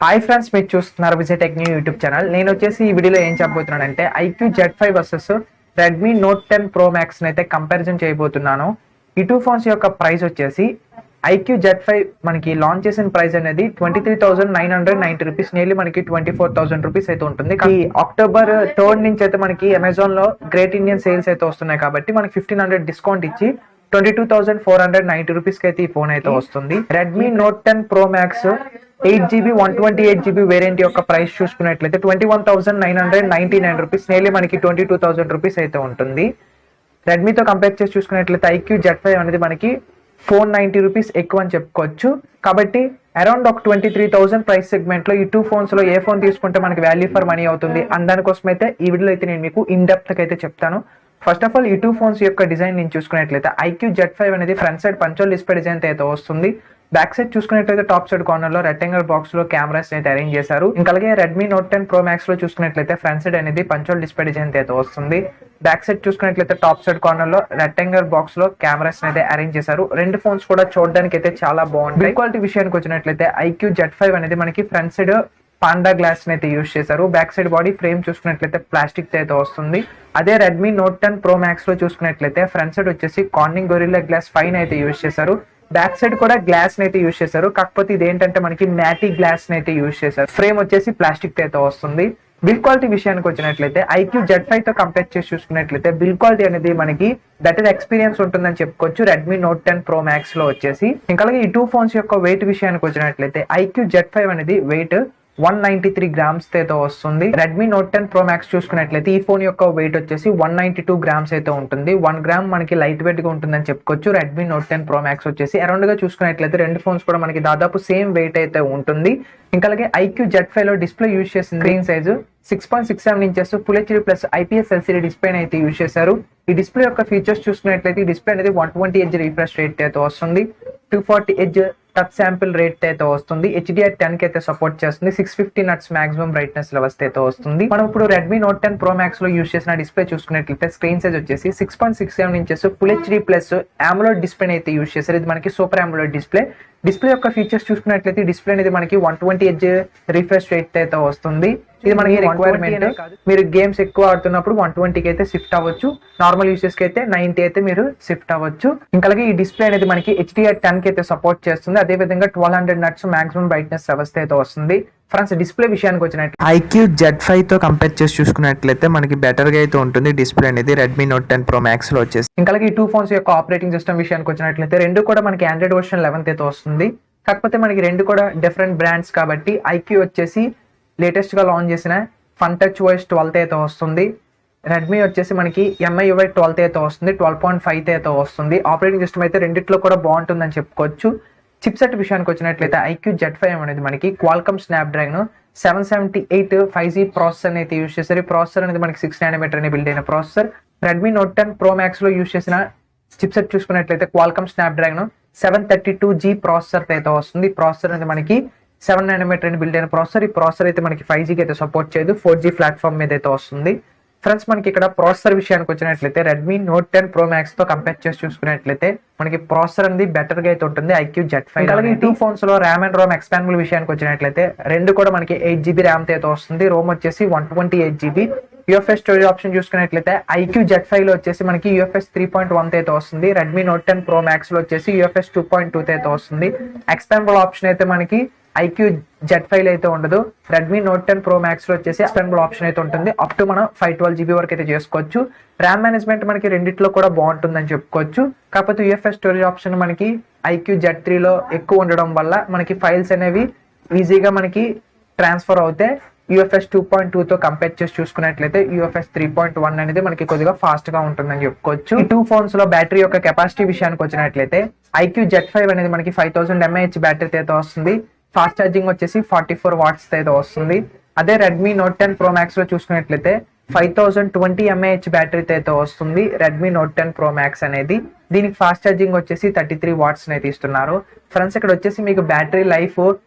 Hi friends, మీరు చూస్తున్నారు Vijay tech new YouTube channel. నేను వచ్చేసి ఈ వీడియోలో ఏం చెప్పబోతున్నానంటే iQOO Z5 versus Redmi Note 10 pro max అయితే కంపారిజన్ చేయబోతున్నాను. ఈ టూ ఫోన్స్ యొక్క ప్రైస్ వచ్చేసి ఐక్యూ Z5 మనకి లాంచ్ చేసిన ప్రైస్ అనేది 23,990 రూపీస్, నియర్లీ మనకి 24,000 రూపీస్ అయితే ఉంటుంది. ఈ అక్టోబర్ 3rd నుంచి అయితే మనకి అమెజాన్ లో గ్రేట్ ఇండియన్ సేల్స్ అయితే వస్తున్నాయి కాబట్టి మనకి 1500 డిస్కౌంట్ ఇచ్చి 22,490 రూపీస్ కి అయితే ఈ ఫోన్ అయితే వస్తుంది. Redmi Note 10 pro max 8GB 128GB variant యొక్క ప్రైస్ చూసుకున్నట్లయితే 21,999 రూపీస్, నియర్లీ మనకి 22,000 రూపీస్ అయితే ఉంటుంది. రెడ్మీతో కంపేర్ చేసి చూసుకున్నట్లయితే ఐక్యూ Z5 అనేది మనకి 490 రూపీస్ ఎక్కువ అని చెప్పుకోవచ్చు. కాబట్టి అరౌండ్ ఒక 23,000 ప్రైస్ సెగ్మెంట్ లో ఈ టూ ఫోన్స్ లో ఏ ఫోన్ తీసుకుంటే మనకి వాల్యూ ఫర్ మనీ అవుతుంది అని దానికోసం అయితే ఈ వీడియోలో అయితే నేను మీకు ఇన్ డెప్త్ గా అయితే చెప్తాను. ఫస్ట్ ఆఫ్ ఆల్ ఈ టూ ఫోన్స్ యొక్క డిజైన్ నేను చూసుకున్నట్లయితే ఐక్యూ Z5 అనేది front side punch hole display design అయితే వస్తుంది. బ్యాక్ సైడ్ చూసుకున్నట్లయితే టాప్ సైడ్ కార్నర్ లో రెక్టాంగిల్ బాక్స్ లో కెమెరాస్ అయితే అరేంజ్ చేశారు. ఇంకా అలాగే రెడ్మీ నోట్ 10 ప్రో మ్యాక్స్ లో చూసుకున్నట్లయితే ఫ్రంట్ సైడ్ అనేది పంచోల్ డిస్ప్లే డిజైన్ అయితే వస్తుంది. బ్యాక్ సైడ్ చూసుకున్నట్లయితే టాప్ సైడ్ కార్నర్ లో రెక్టాంగిల్ బాక్స్ లో కెమెరాస్ అయితే అరేంజ్ చేశారు. రెండు ఫోన్స్ కూడా చూడడానికి అయితే చాలా బాగుంటాయి. క్వాలిటీ విషయానికి వచ్చినట్లయితే ఐక్యూ Z5 అనేది మనకి ఫ్రంట్ సైడ్ పాండా గ్లాస్ అయితే యూజ్ చేశారు. బ్యాక్ సైడ్ బాడీ ఫ్రేమ్ చూసుకున్నట్లయితే ప్లాస్టిక్ అయితే వస్తుంది. అదే రెడ్మీ నోట్ 10 ప్రో మ్యాక్స్ లో చూసుకున్నట్లయితే ఫ్రంట్ సైడ్ వచ్చేసి కార్నింగ్ గొరిల్లా గ్లాస్ 5 అయితే యూజ్ చేశారు. బ్యాక్ సైడ్ కూడా గ్లాస్ అయితే యూజ్ చేశారు. కాకపోతే ఇది ఏంటంటే మనకి మ్యాటీ గ్లాస్ అయితే యూజ్ చేశారు. ఫ్రేమ్ వచ్చేసి ప్లాస్టిక్ అయితే వస్తుంది. బిల్ క్వాలిటీ విషయానికి వచ్చినట్లయితే ఐక్యూ Z5 తో కంపేర్ చేసి చూసుకున్నట్లయితే బిల్ క్వాలిటీ అనేది మనకి బెటర్ ఎక్స్పీరియన్స్ ఉంటుందని చెప్పుకోవచ్చు రెడ్మీ నోట్ 10 ప్రో మ్యాక్స్ లో వచ్చేసి. ఇంకా అలాగే ఈ టూ ఫోన్స్ యొక్క వెయిట్ విషయానికి వచ్చినట్లయితే ఐక్యూ Z5 అనేది వెయిట్ 193 గ్రామ్స్ అయితే వస్తుంది. రెడ్మీ నోట్ 10 ప్రో మ్యాక్స్ చూసుకున్నట్లయితే ఈ ఫోన్ యొక్క వెయిట్ వచ్చేసి 192 గ్రామ్స్ అయితే ఉంటుంది. 1 గ్రామ్ మనకి లైట్ వెయిట్ గా ఉంటుందని చెప్పుకోవచ్చు. రెడ్మీ నోట్ 10 ప్రో మ్యాక్స్ వచ్చేసి అరౌండ్ గా చూసుకున్నట్లయితే రెండు ఫోన్స్ కూడా మనకి దాదాపు సేమ్ వెయిట్ అయితే ఉంటుంది. ఇంకా అలాగే ఐక్యూ Z5 లో డిస్ప్లే యూజ్ చేసిన screen size 6.67 inches full HD plus IPS LCD display అయితే యూజ్ చేశారు. ఈ డిస్ప్లే యొక్క ఫీచర్స్ చూసుకున్నట్లయితే ఈ డిస్ప్లే అనేది 120 Hz రిఫ్రెష్ రేట్ అయితే వస్తుంది. 240 Hz టచ్ శాంపిల్ రేట్ అయితే వస్తుంది. HDR10 కి అయితే సపోర్ట్ చేస్తుంది. 650 నట్స్ మాక్సిమం బ్రైట్నెస్ లెవెల్స్ అయితే వస్తుంది. మనం ఇప్పుడు రెడ్మీ నోట్ 10 ప్రో మ్యాక్స్ లో యూజ్ చేసిన డిస్ప్లే చూసుకున్నట్లయితే స్క్రీన్ సైజ్ వచ్చేసి 6.67 inches full HD plus AMOLED display అయితే యూజ్ చేశారు. ఇది మనకి సూపర్ AMOLED డిస్ప్లే. డిస్ప్లే యొక్క ఫీచర్స్ చూసుకున్నట్లయితే డిస్ప్లే అనేది మనకి 120 Hz రిఫ్రెష్ రేట్ అయితే వస్తుంది. ఇది మనకి రిక్వైర్మెంట్. మీరు గేమ్స్ ఎక్కువ ఆడుతున్నప్పుడు 120 కి అయితే షిఫ్ట్ అవ్వచ్చు. నార్మల్ యూసెస్ కి అయితే 90 అయితే మీరు షిఫ్ట్ అవ్వచ్చు. ఇంకా అలాగే ఈ డిస్ప్లే అనేది మనకి HDR10 కి అయితే సపోర్ట్ చేస్తుంది. అదే విధంగా 1200 నట్స్ మాక్సిమం బ్రైట్నెస్ వ్యవస్థ అయితే వస్తుంది. ఫ్రెండ్స్, డిస్ప్లే విషయానికి వచ్చినట్టు ఐక్యూ Z5 తో కంపేర్ చేసి చూసుకున్నట్లయితే మనకి బెటర్ గా అయితే ఉంటుంది డిస్ప్లే అనేది రెడ్మీ నోట్ 10 ప్రో మ్యాక్స్ లో వచ్చేసి. ఇంకా అలాగే ఈ టూ ఫోన్స్ యొక్క ఆపరేటింగ్ సిస్టమ్ విషయానికి వచ్చినట్లయితే రెండు కూడా మనకి ఆండ్రాయిడ్ వర్షన్ 11 అయితే వస్తుంది. కాకపోతే మనకి రెండు కూడా డిఫరెంట్ బ్రాండ్స్ కాబట్టి ఐక్యూ వచ్చేసి లేటెస్ట్ గా లాంచ్ చేసిన ఫన్ టచ్ OS 12 అయితే వస్తుంది. రెడ్మీ వచ్చేసి మనకి MIUI 12 అయితే వస్తుంది. 12.5 అయితే వస్తుంది. ఆపరేటింగ్ సిస్టమ్ అయితే రెండిట్లో కూడా బాగుంటుందని చెప్పుకోవచ్చు. చిప్ సెట్ విషయానికి వచ్చినట్లయితే ఐక్యూ Z5 అనేది మనకి క్వాల్కమ్ స్నాప్డ్రాగన్ 778 5G ప్రాసెసర్ అయితే యూజ్ చేశారు. ఈ ప్రాసెసర్ అనేది మనకి 6 nm అని బిల్డ్ అయిన processor. Redmi Note 10 pro max లో యూజ్ చేసిన చిప్ సెట్ చూసుకున్నట్లయితే క్వాల్కమ్ స్నాప్డ్రాగన్ 732G ప్రాసెసర్ అయితే వస్తుంది. ప్రాసెసర్ అనేది మనకి 7 nm అని బిల్డ్ అయిన ప్రాసెసర్. ఈ ప్రాసెసర్ అయితే మనకి 5G కి అయితే సపోర్ట్ చేయదు. 4G ప్లాట్ఫామ్ మీద అయితే వస్తుంది. ఫ్రెండ్స్, మనకి ఇక్కడ ప్రాసెసర్ విషయానికి వచ్చినట్లయితే రెడ్మీ నోట్ 10 ప్రో మ్యాక్స్ తో కంపేర్ చేసి చూసుకున్నట్లయితే మనకి ప్రాసెసర్ అనేది బెటర్ గా అయితే ఉంటుంది ఐక్యూ Z5. అలాగే ఈ టూ ఫోన్స్ లో ర్యామ్ అండ్ రోమ్ ఎక్స్పాండబుల్ విషయానికి వచ్చినట్లయితే రెండు కూడా మనకి 8GB ర్యామ్ అయితే వస్తుంది. రోమ్ వచ్చేసి 128GB. UFS స్టోరేజ్ ఆప్షన్ చూసుకున్నట్లయితే ఐక్యూ Z5 లో వచ్చేసి మనకి UFS 3.1 అయితే వస్తుంది. రెడ్మీ నోట్ 10 ప్రో మ్యాక్స్ లో వచ్చేసి UFS 2.2 అయితే వస్తుంది. ఎక్స్పాండబుల్ ఆప్షన్ అయితే మనకి ఐక్యూ Z5 లో అయితే ఉండదు. రెడ్మీ నోట్ 10 ప్రో మ్యాక్స్ లో వచ్చేసి ఎక్స్పాండబుల్ ఆప్షన్ అయితే ఉంటుంది. అప్ టు మనం 512GB వరకు అయితే చేసుకోవచ్చు. ర్యామ్ మేనేజ్మెంట్ మనకి రెండిట్లో కూడా బాగుంటుందని చెప్పుకోవచ్చు. కాకపోతే UFS స్టోరేజ్ ఆప్షన్ మనకి ఐక్యూ Z3 లో ఎక్కువ ఉండడం వల్ల మనకి ఫైల్స్ అనేవి ఈజీగా మనకి ట్రాన్స్ఫర్ అవుతాయి. UFS 2.2 తో కంపేర్ చేసి చూసుకున్నట్లయితే UFS 3.1 అనేది మనకి కొద్దిగా ఫాస్ట్ గా ఉంటుందని చెప్పుకోవచ్చు. ఈ టూ ఫోన్స్ లో బ్యాటరీ యొక్క కెపాసిటీ విషయానికి వచ్చినట్లయితే ఐక్యూ Z5 అనేది మనకి 5000 mAh బ్యాటరీ అయితే వస్తుంది. ఫాస్ట్ ఛార్జింగ్ వచ్చేసి 44 watts అయితే వస్తుంది. అదే రెడ్మీ నోట్ 10 ప్రో మ్యాక్స్ లో చూసుకున్నట్లయితే 5020 mAh బ్యాటరీ అయితే వస్తుంది రెడ్మీ నోట్ 10 ప్రో మ్యాక్స్ అనేది. దీనికి ఫాస్ట్ ఛార్జింగ్ వచ్చేసి 33 వాట్స్ అయితే ఇస్తున్నారు. ఫ్రెండ్స్ ఇక్కడ వచ్చేసి మీకు బ్యాటరీ లైఫ్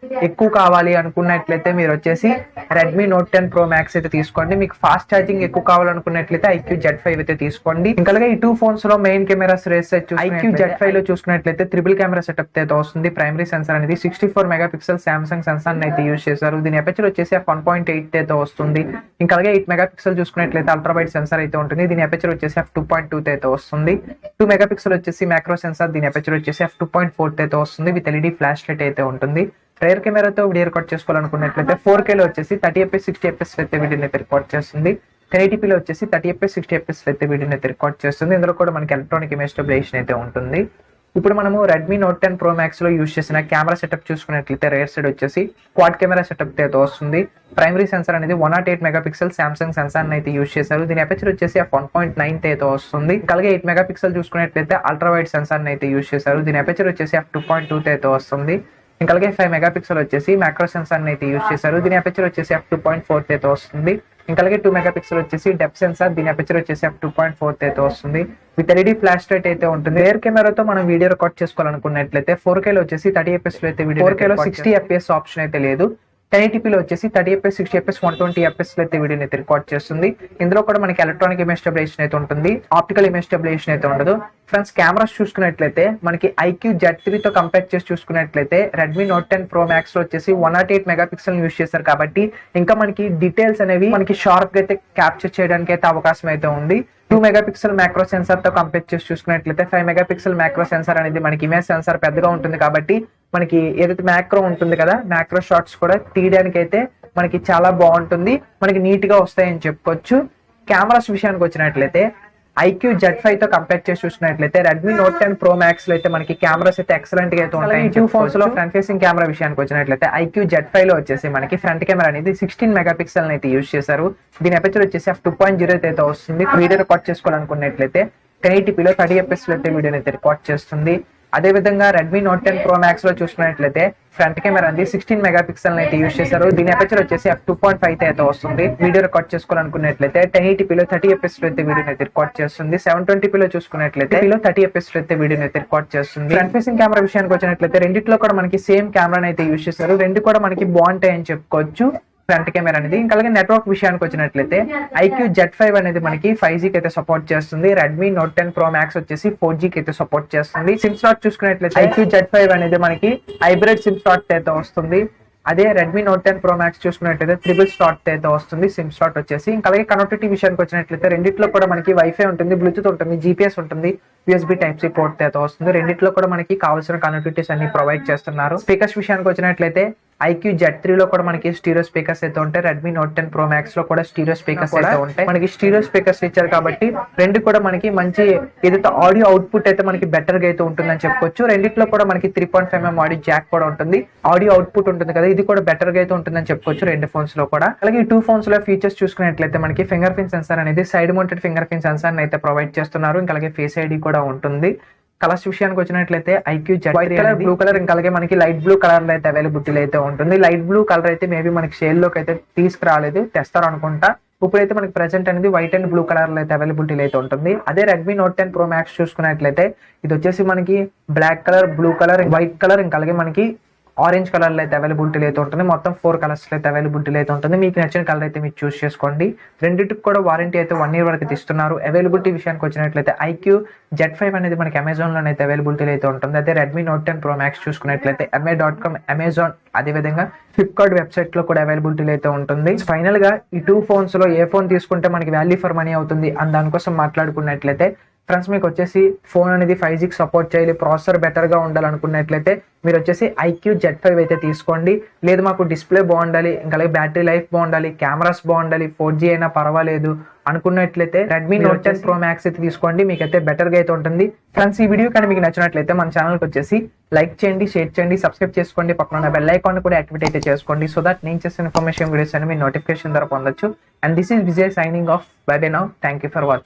ఎక్కువ కావాలి అనుకున్నట్లయితే మీరు వచ్చేసి రెడ్మీ నోట్ 10 ప్రో మ్యాక్స్ అయితే తీసుకోండి. మీకు ఫాస్ట్ ఛార్జింగ్ ఎక్కువ కావాలనుకున్నట్లయితే ఐక్యూ Z5 అయితే తీసుకోండి. ఇంకా ఈ టూ ఫోన్స్ లో మెయిన్ కెమెరాస్ రేస్ ఐక్యూ Z5 లో చూసుకున్నట్లయితే ట్రిపుల్ కెమెరా సెటప్ అయితే వస్తుంది. ప్రైమరీ సెన్సార్ అనేది 64 మెగాపిక్సెల్ సామ్సంగ్ సెన్సార్ అయితే యూజ్ చేశారు. దీని అపర్చర్ వచ్చేసి 1.8 అయితే వస్తుంది. ఇంకా 8 మెగాపిక్సెల్ చూసుకున్నట్లయితే అల్ట్రా వైడ్ సెన్సార్ అయితే ఉంటుంది. దీని అపర్చర్ వచ్చేసి f2.2 అయితే వస్తుంది. 2 మెగాపిక్సెల్ వచ్చేసి మ్యాక్రో సెన్సార్, దీని అపర్చర్ వచ్చేసి f2.4 అయితే వస్తుంది. విత్ ఎల్ఈడి ఫ్లాష్ లైట్ అయితే ఉంటుంది. రేర్ కెమెరాతో వీడియో రికార్డ్ చేసుకోవాలనుకున్నట్లయితే 4K లో వచ్చేసి 30fps 60fps అయితే వీడియోని అయితే రికార్డ్ చేస్తుంది. 1080p లో వచ్చేసి 30fps 60fps అయితే వీడియోని అయితే రికార్డ్ చేస్తుంది. ఇందులో కూడా మనకి ఎలక్ట్రానిక్ ఇమేజ్ స్టెబిలైజేషన్ అయితే ఉంటుంది. ఇప్పుడు మనము రెడ్మీ నోట్ 10 ప్రో మ్యాక్స్ లో యూజ్ చేసిన కెమెరా సెటప్ చూసుకున్నట్లయితే రేర్ సైడ్ వచ్చేసి క్వాడ్ కెమెరా సెటప్ అయితే వస్తుంది. ప్రైమరీ సెన్సార్ అనేది 108 మెగాపిక్సెల్ సామ్సంగ్ సెన్సార్ అయితే యూజ్ చేశారు. దీని అపర్చర్ వచ్చేసి 1.9 అయితే వస్తుంది. ఇంకా 8 మెగాపిక్సెల్ చూసుకున్నట్లయితే అల్ట్రా వైడ్ సెన్సార్ అయితే యూజ్ చేశారు. దీని అపర్చర్ వచ్చేసి f2.2 అయితే వస్తుంది. ఇంకా 5 మెగాపిక్సెల్ వచ్చేసి మ్యాక్రో సెన్సార్ అయితే యూజ్ చేశారు. దీని అపర్చర్ వచ్చేసి f2.4 అయితే వస్తుంది. ఇంకా 2 మెగాపిక్సెల్ వచ్చేసి డెప్త్ సెన్సార్, దీని అపర్చర్ వచ్చేసి f2.4 అయితే వస్తుంది. విత్ ఎల్ఈడి ఫ్లాష్ లైట్ అయితే ఉంటుంది. రేర్ కెమెరాతో మనం వీడియో రికార్డ్ చేసుకోవాలనుకున్నట్లయితే 4K లో వచ్చేసి 30fps లో అయితే వీడియో 4K లో 60fps ఆప్షన్ అయితే లేదు. 1080p లో వచ్చేసి 30fps 60fps 120fps లో అయితే వీడియోని అయితే రికార్డ్ చేస్తుంది. ఇందులో కూడా మనకి ఎలక్ట్రానిక్ ఇమేజ్ స్టెబిలైజేషన్ అయితే ఉంటుంది. ఆప్టికల్ ఇమేజ్ స్టెబిలైజేషన్ అయితే ఉండదు. ఫ్రెండ్స్ కెమెరాస్ చూసుకున్నట్లయితే మనకి ఐక్యూ Z3 తో కంపేర్ చేసి చూసుకున్నట్లయితే రెడ్మీ నోట్ 10 ప్రో మ్యాక్స్ లో వచ్చేసి 108 మెగాపిక్సెల్ యూజ్ చేశారు కాబట్టి ఇంకా మనకి డీటెయిల్స్ అనేవి మనకి షార్ప్ గా అయితే క్యాప్చర్ చేయడానికి అయితే అవకాశం అయితే ఉంది. 2 మెగాపిక్సెల్ మ్యాక్రో సెన్సార్ తో కంపేర్ చేసి చూసుకున్నట్లయితే 5 మెగాపిక్సెల్ మ్యాక్రో సెన్సార్ అనేది మనకి ఇమేజ్ సెన్సార్ పెద్దగా ఉంటుంది కాబట్టి మనకి ఏదైతే మ్యాక్రో ఉంటుంది కదా, మ్యాక్రో షాట్స్ కూడా తీయడానికి అయితే మనకి చాలా బాగుంటుంది, మనకి నీట్ గా వస్తాయని చెప్పుకోవచ్చు. కెమెరాస్ విషయానికి వచ్చినట్లయితే ఐక్యూ Z5 తో కంపేర్ చేసి చూసుకున్నట్లయితే రెడ్మీ నోట్ 10 ప్రో మ్యాక్స్ లో అయితే మనకి కెమెరాస్ అయితే ఎక్సలెంట్ గా అయితే ఉంటాయి. టూ ఫోన్స్ లో ఫ్రంట్ ఫేసింగ్ కెమెరా విషయానికి వచ్చినట్లయితే ఐక్యూ Z5 లో వచ్చేసి మనకి ఫ్రంట్ కెమెరా అనేది 16 మెగాపిక్సెల్ అయితే యూజ్ చేశారు. దీని అపర్చర్ వచ్చేసి f2.0 అయితే వస్తుంది. వీడియో రికార్డ్ చేసుకోవాలనుకున్నట్లయితే 1080p లో 30fps లో అయితే వీడియోని అయితే రికార్డ్ చేస్తుంది. అదే విధంగా రెడ్మీ నోట్ 10 ప్రో మ్యాక్స్ లో చూసుకున్నట్లయితే ఫ్రంట్ కెమెరా అనేది 16 మెగాపిక్సెల్ అయితే యూజ్ చేశారు. దీని అపర్చర్ వచ్చేసి f2.5 అయితే వస్తుంది. వీడియో రికార్డ్ చేసుకోవాలనుకున్నట్లయితే 1080p లో 30fps లో అయితే వీడియోని అయితే రికార్డ్ చేస్తుంది. 720p లో చూసుకున్నట్లయితే 30fps లో అయితే వీడియోని అయితే రికార్డ్ చేస్తుంది. ఫ్రంట్ ఫేసింగ్ కెమెరా విషయానికి వచ్చినట్లయితే రెండిట్లో కూడా మనకి సేమ్ కెమెరా అయితే యూజ్ చేశారు. రెండు కూడా మనకి బాగుంటాయి అని చెప్పుకోవచ్చు ఫ్రంట్ కెమెరా అనేది. ఇంకా నెట్వర్క్ విషయానికి వచ్చినట్లయితే ఐక్యూ Z5 అనేది మనకి 5G కి అయితే సపోర్ట్ చేస్తుంది. రెడ్మీ నోట్ 10 ప్రో మ్యాక్స్ వచ్చేసి 4G కి అయితే సపోర్ట్ చేస్తుంది. సిమ్ స్లాట్ చూసుకున్నట్లయితే ఐక్యూ Z5 అనేది మనకి హైబ్రిడ్ సిమ్ స్లాట్ అయితే వస్తుంది. అదే రెడ్మీ నోట్ 10 ప్రో మ్యాక్స్ చూసుకున్నట్లయితే ట్రిపుల్ స్లాట్ అయితే వస్తుంది సిమ్ స్లాట్ వచ్చేసి. ఇంకా కనెక్టివిటీ విషయానికి వచ్చినట్లయితే రెండిట్లో కూడా మనకి వైఫై ఉంటుంది, బ్లూటూత్ ఉంటుంది, GPS ఉంటుంది, USB Type-C పోర్ట్ అయితే వస్తుంది. రెండిట్లో కూడా మనకి కావాల్సిన కనెక్టివిటీస్ అన్ని ప్రొవైడ్ చేస్తున్నారు. స్పీకర్స్ విషయానికి వచ్చినట్లయితే ఐక్యూ Z3 లో కూడా మనకి స్టీరియో స్పీకర్స్ అయితే ఉంటాయి. రెడ్మీ నోట్ 10 ప్రో మ్యాక్స్ లో కూడా స్టీరియో స్పీకర్స్ అయితే ఉంటాయి. మనకి స్టీరియో స్పీకర్స్ ఇచ్చారు కాబట్టి రెండు కూడా మనకి మంచి ఏదైతే ఆడియో అవుట్పుట్ అయితే మనకి బెటర్ గా అయితే ఉంటుందని చెప్పుకోవచ్చు. రెండిట్లో కూడా మనకి 3.5mm ఆడియో జాక్ కూడా ఉంటుంది. ఆడియో అవుట్పుట్ ఉంటుంది కదా, ఇది కూడా బెటర్ గా అయితే ఉంటుందని చెప్పుకోవచ్చు రెండు ఫోన్స్ లో కూడా. అలాగే ఈ టూ ఫోన్స్ లో ఫీచర్స్ చూసుకున్నట్లయితే మనకి ఫింగర్ ప్రింట్ సెన్సార్ అనేది side mounted finger print censor అయితే ప్రొవైడ్ చేస్తున్నారు. ఇంకా అలాగే ఫేస్ ఐడి కూడా ఉంటుంది. కలర్స్ విషయానికి వచ్చినట్లయితే IQ Z3 colour, blue colour, ఇంకా అలాగే మనకి లైట్ బ్లూ కలర్ లో అయితే అవైలబిలిటీ అయితే ఉంటుంది. లైట్ బ్లూ కలర్ అయితే మేబీ మనకి షేడ్ లోకి అయితే తీసుకురాలేదు, తెస్తారు అనుకుంటా. ఇప్పుడైతే మనకి ప్రెసెంట్ అనేది వైట్ అండ్ బ్లూ కలర్ లో అయితే అవైలబిలిటీ అయితే ఉంటుంది. అదే రెడ్మీ నోట్ 10 ప్రో మ్యాక్స్ చూసుకున్నట్లయితే ఇది వచ్చేసి మనకి black colour, blue colour, white colour, ఇంకా అలాగే మనకి ఆరెంజ్ కలర్ లో అయితే అవైలబిలిటీ అయితే ఉంటుంది. మొత్తం 4 కలర్స్ లో అయితే అవైలబిలిటీ అయితే ఉంటుంది. మీకు నచ్చిన కలర్ అయితే మీరు చూస్ చేసుకోండి. రెండింటికి కూడా వారంటీ అయితే 1 year వరకు ఇస్తున్నారు. అవైలబిలిటీ విషయానికి వచ్చినట్లయితే ఐక్యూ Z5 అనేది మనకి అమెజాన్ లో అయితే అవైలబిలిటీ అయితే ఉంటుంది. అదే రెడ్మీ నోట్ 10 ప్రో మ్యాక్స్ చూసుకున్నట్లయితే MI.com, అమెజాన్, అదే విధంగా ఫ్లిప్కార్ట్ వెబ్సైట్ లో కూడా అవైలబిలిటీ అయితే ఉంటుంది. ఫైనల్ గా ఈ టూ ఫోన్స్ లో ఏ ఫోన్ తీసుకుంటే మనకి వాల్యూ ఫర్ మనీ అవుతుంది అని దానికోసం మాట్లాడుకున్నట్లయితే ఫ్రెండ్స్ మీకు వచ్చేసి ఫోన్ అనేది 5G కి సపోర్ట్ చేయాలి, ప్రాసెసర్ బెటర్ గా ఉండాలనుకున్నట్లయితే మీరు వచ్చేసి ఐక్యూ Z5 అయితే తీసుకోండి. లేదు మాకు డిస్ప్లే బాగుండాలి, ఇంకా బ్యాటరీ లైఫ్ బాగుండాలి, కెమెరాస్ బాగుండాలి, 4G అయినా పర్వాలేదు అనుకున్నట్లయితే రెడ్మీ నోట్ 10 ప్రో మ్యాక్స్ అయితే తీసుకోండి. మీకు అయితే బెటర్ గా అయితే ఉంటుంది. ఫ్రెండ్స్ ఈ వీడియో కానీ మీకు నచ్చినట్లయితే మన ఛానల్కి వచ్చేసి లైక్ చేయండి, షేర్ చేయండి, సబ్స్క్రైబ్ చేసుకోండి, పక్కన ఉన్న బెల్ ఐకాన్ కూడా యాక్టివేట్ అయితే చేసుకోండి. సో దట్ నేను చేసిన ఇన్ఫర్మేషన్ వీడియోస్ అని మీ నోటిఫికేషన్ ద్వారా పొందొచ్చు. And this is Vijay signing off. By by now. Thank you for watching.